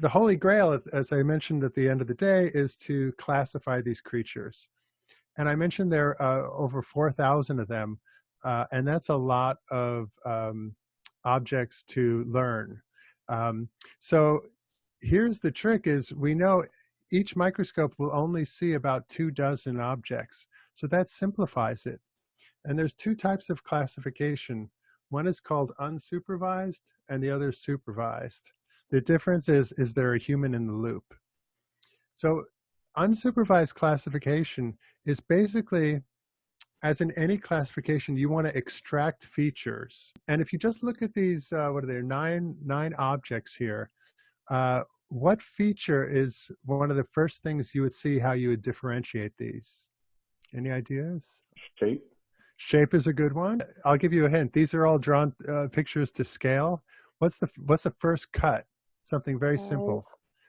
the holy grail, as I mentioned at the end of the day, is to classify these creatures. And I mentioned there are over 4,000 of them, and that's a lot of objects to learn. Um, so here's the trick is we know each microscope will only see about 24 objects. So that simplifies it. And there's two types of classification. One is called unsupervised and the other is supervised. The difference is there a human in the loop? So unsupervised classification is basically, as in any classification, you want to extract features. And if you just look at these, what are there, nine objects here, what feature is one of the first things you would see how you would differentiate these? Any ideas? Shape. Shape is a good one. I'll give you a hint. These are all drawn pictures to scale. What's the first cut? Something very simple.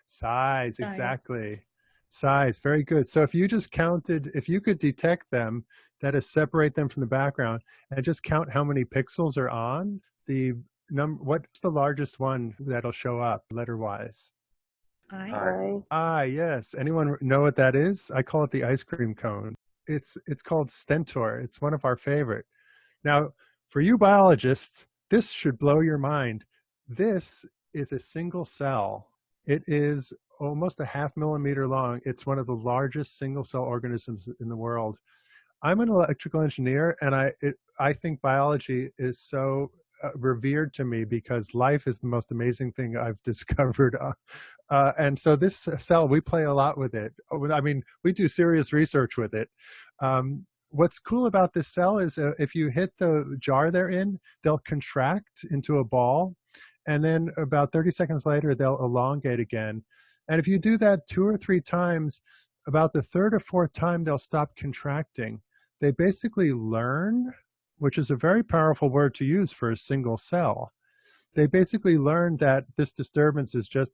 Size, exactly. Size, very good. So if you just counted, if you could detect them, that is separate them from the background and just count how many pixels are on the number, what's the largest one that'll show up letter-wise? I, yes. Anyone know what that is? I call it the ice cream cone. It's called stentor. It's one of our favorite. Now, for you biologists, this should blow your mind. This is a single cell. It is almost a ½ millimeter long. It's one of the largest single cell organisms in the world. I'm an electrical engineer, and I think biology is so revered to me because life is the most amazing thing I've discovered. And so this cell, we play a lot with it. I mean, we do serious research with it. What's cool about this cell is if you hit the jar they're in, they'll contract into a ball. And then about 30 seconds later, they'll elongate again. And if you do that 2 or 3 times, about the 3rd or 4th time, they'll stop contracting. They basically learn, which is a very powerful word to use for a single cell. They basically learn that this disturbance is just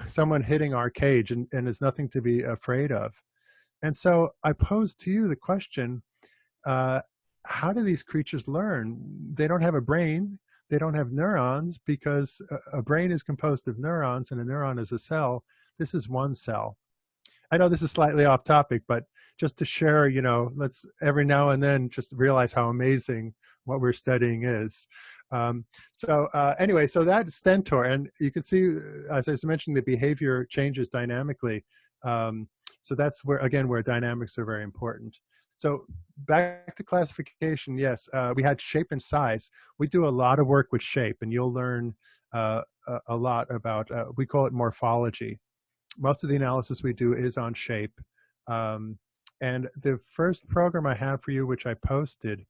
someone hitting our cage and is nothing to be afraid of. And so I pose to you the question, how do these creatures learn? They don't have a brain. They don't have neurons because a brain is composed of neurons and a neuron is a cell. This is one cell. I know this is slightly off topic, but just to share, you know, let's every now and then just realize how amazing what we're studying is. Anyway, so that's stentor. And you can see, as I was mentioning, the behavior changes dynamically. So that's where, again, where dynamics are very important. So back to classification, yes, we had shape and size. We do a lot of work with shape, and you'll learn a lot about, we call it morphology. Most of the analysis we do is on shape. And the first program I have for you, which I posted,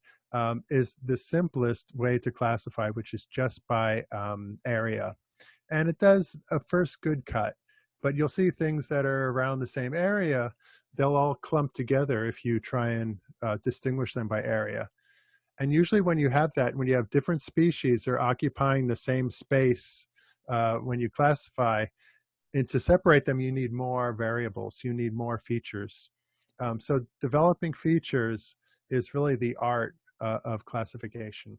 is the simplest way to classify, which is just by area. And it does a first good cut, but you'll see things that are around the same area, they'll all clump together if you try and distinguish them by area. And usually when you have that, when you have different species are occupying the same space when you classify, and to separate them, you need more variables, you need more features. So developing features is really the art of classification.